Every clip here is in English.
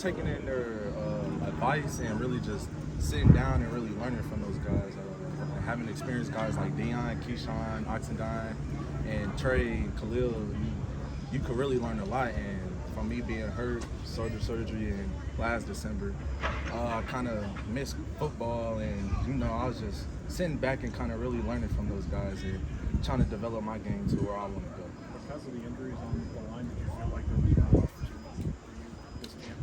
taking in their advice and really just sitting down and really learning from those guys. Having experienced guys like Dion, Keyshawn, Oxendine, and Trey and Khalil, you could really learn a lot. And from me being hurt, shoulder surgery in last December, I kind of missed football, and I was just sitting back and kind of really learning from those guys and trying to develop my game to where I want to go. Because of the injuries on the line, did you feel like there was more opportunity for you this camp?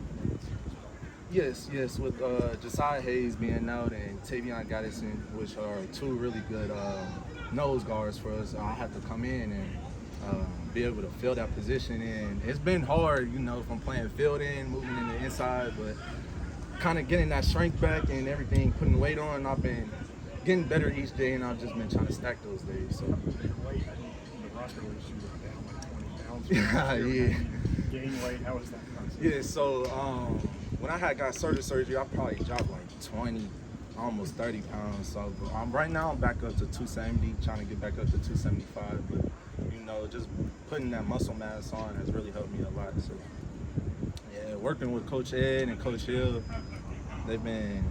Yes. With Josiah Hayes being out and Tavion Goddison, which are two really good nose guards for us, I had to come in and be able to fill that position. And it's been hard, from playing field in, moving in the inside, but kind of getting that strength back and everything, putting weight on. I've been getting better each day, and I've just been trying to stack those days. So. The roster list, you were down like 20 pounds. Yeah. Gain weight, how was that process? Yeah, so when I had got shoulder surgery, I probably dropped like 20, almost 30 pounds. So right now I'm back up to 270, trying to get back up to 275. But just putting that muscle mass on has really helped me a lot. So yeah, working with Coach Ed and Coach Hill, they've been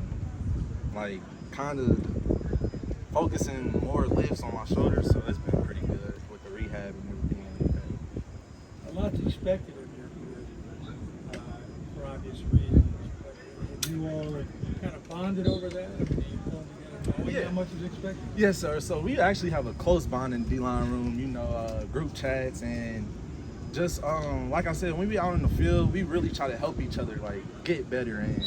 like kind of focusing more lifts on my shoulders. So it's been pretty good with the rehab and everything like that. A lot's expected of your career for obvious reasons. But have you all kind of bonded over that? I mean, do you pull together knowing how much is expected? Yes, sir. So we actually have a close bond in the D-line room, group chats, and just like I said, when we out in the field, we really try to help each other get better, and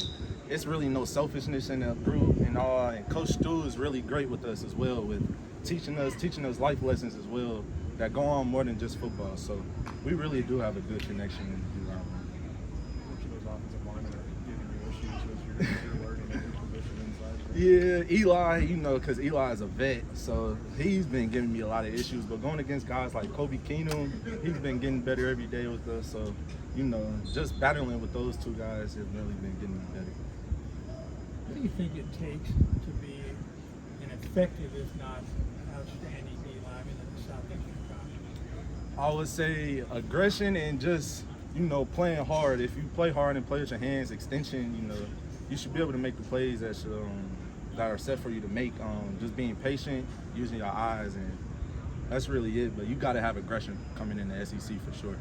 it's really no selfishness in the group and all. And Coach Stu is really great with us as well, with teaching us life lessons as well that go on more than just football. So we really do have a good connection in the D-line room. Which of those offensive linemen are giving you issues as you're learning a new position inside? Yeah, Eli, because Eli is a vet, so he's been giving me a lot of issues. But going against guys like Kobe Keenum, he's been getting better every day with us. So, just battling with those two guys has really been getting me better. What do you think it takes to be an effective, if not outstanding D-lineman in the Southeastern Conference? I would say aggression and just, playing hard. If you play hard and play with your hands, extension, you should be able to make the plays that are set for you to make. Just being patient, using your eyes, and that's really it. But you got to have aggression coming in the SEC for sure.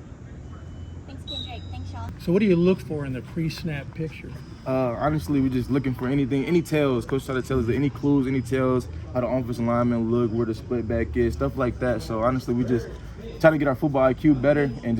Thanks, Kendrick. Thanks, Sean. So what do you look for in the pre-snap picture? Honestly, we're just looking for anything, any tells. Coach tried to tell us any clues, any tells, how the offensive lineman look, where the split back is, stuff like that. So honestly, we just try to get our football IQ better and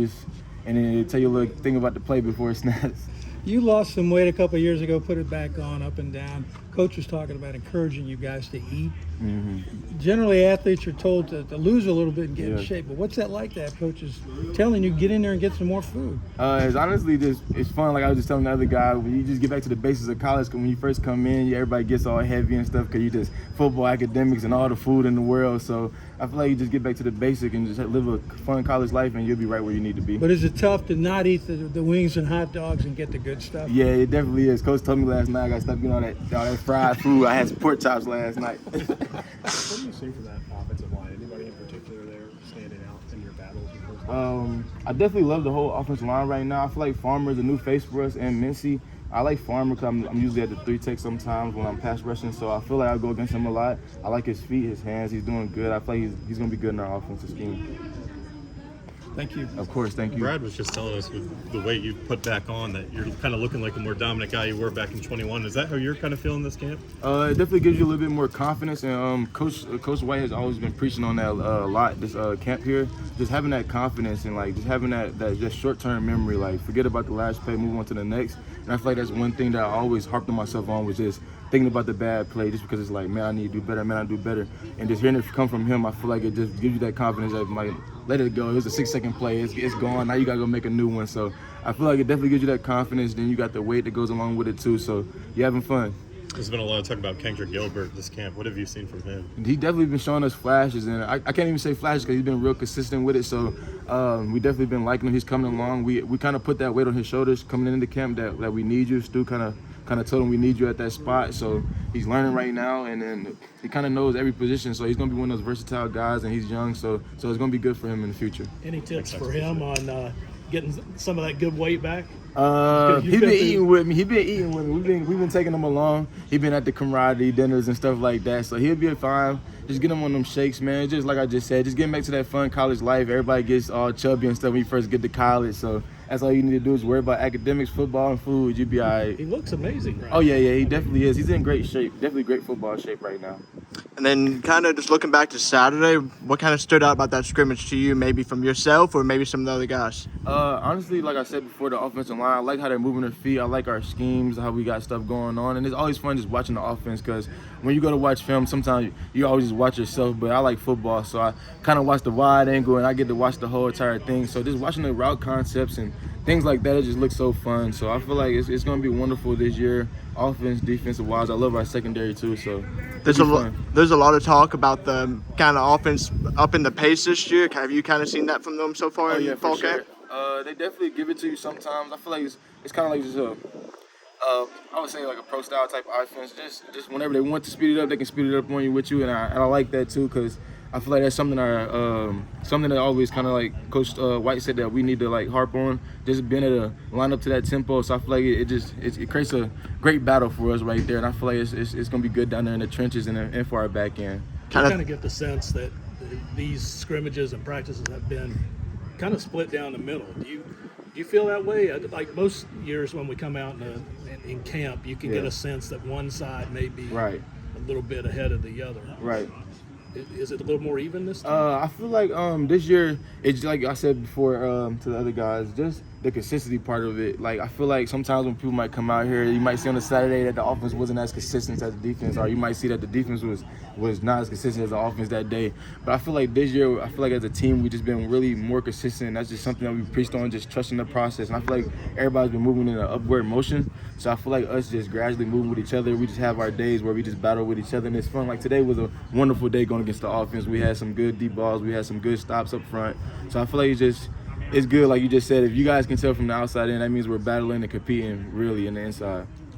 then tell you a little thing about the play before it snaps. You lost some weight a couple of years ago, put it back on, up and down. Coach was talking about encouraging you guys to eat. Mm-hmm. Generally, athletes are told to lose a little bit and get in shape. But what's that like to have coaches telling you, get in there and get some more food? It's honestly it's fun. Like I was just telling the other guy, when you just get back to the basics of college, when you first come in, everybody gets all heavy and stuff because you just football, academics, and all the food in the world. So I feel like you just get back to the basic and just live a fun college life, and you'll be right where you need to be. But is it tough to not eat the wings and hot dogs and get the good stuff? Yeah, it definitely is. Coach told me last night I got to stop getting all that fried food. I had some pork chops last night. What do you see for that offensive line? Anybody in particular there standing out in your battles with those? I definitely love the whole offensive line right now. I feel like Farmer is a new face for us, and Mincy. I like Farmer because I'm usually at the 3-tech sometimes when I'm pass rushing, so I feel like I go against him a lot. I like his feet, his hands. He's doing good. I feel like he's going to be good in our offensive scheme. Thank you. Of course, thank you. Brad was just telling us with the weight you put back on that you're kind of looking like a more dominant guy you were back in 21. Is that how you're kind of feeling this camp? It definitely gives you a little bit more confidence, and Coach White has always been preaching on that a lot this camp here. Just having that confidence and just having that just short-term memory, forget about the last play, move on to the next. And I feel like that's one thing that I always harped on myself on, was just thinking about the bad play, just because it's like, man, I need to do better, man, I do better. And just hearing it come from him, I feel like it just gives you that confidence that let it go. It was a 6-second play. It's gone. Now you got to go make a new one. So I feel like it definitely gives you that confidence. Then you got the weight that goes along with it, too. So you're having fun. There's been a lot of talk about Kendrick Gilbert this camp. What have you seen from him? He definitely been showing us flashes. And I can't even say flashes because he's been real consistent with it. So we definitely been liking him. He's coming along. We kind of put that weight on his shoulders coming into camp that we need you. Stu kind of told him we need you at that spot. So he's learning right now, and then he kind of knows every position. So he's going to be one of those versatile guys, and he's young. So it's going to be good for him in the future. Any tips for him on getting some of that good weight back? He been eating with me. We've been taking him along. He been at the camaraderie dinners and stuff like that. So he'll be fine. Just get him on them shakes, man. Just like I just said, just getting back to that fun college life. Everybody gets all chubby and stuff when you first get to college. So that's all you need to do is worry about academics, football, and food. You'll be all right. He looks amazing, right? Oh yeah, he definitely is. He's in great shape. Definitely great football shape right now. And then kind of just looking back to Saturday, what kind of stood out about that scrimmage to you, maybe from yourself or maybe some of the other guys? Honestly, like I said before, the offensive line, I like how they're moving their feet. I like our schemes, how we got stuff going on. And it's always fun just watching the offense because when you go to watch film, sometimes you always just watch yourself. But I like football, so I kind of watch the wide angle and I get to watch the whole entire thing. So just watching the route concepts and things like that, it just looks so fun. So I feel like it's going to be wonderful this year, offense, defensive wise. I love our secondary too. So There's a lot of talk about the kind of offense up in the pace this year. Have you kind of seen that from them so far in fall camp? They definitely give it to you sometimes. I feel like it's kind of like just I would say like a pro style type offense. Just whenever they want to speed it up, they can speed it up on you with you, and I like that too because I feel like that's something that always kind of like Coach White said that we need to like harp on, just being able to line up to that tempo. So I feel like it creates a great battle for us right there, and I feel like it's gonna be good down there in the trenches and for our back end. I kind of get the sense that these scrimmages and practices have been kind of split down the middle. Do you feel that way? Like most years when we come out in camp, you can get a sense that one side may be a little bit ahead of the other. Right. Is it a little more even this time? I feel like this year, it's like I said before to the other guys, just the consistency part of it. Like I feel like sometimes when people might come out here, you might see on a Saturday that the offense wasn't as consistent as the defense, or you might see that the defense was not as consistent as the offense that day. But I feel like this year, I feel like as a team, we've just been really more consistent. That's just something that we preached on, just trusting the process. And I feel like everybody's been moving in an upward motion. So I feel like us just gradually moving with each other. We just have our days where we just battle with each other, and it's fun. Like today was a wonderful day going against the offense. We had some good deep balls. We had some good stops up front. So I feel like it's good. Like you just said, if you guys can tell from the outside in, that means we're battling and competing really in the inside.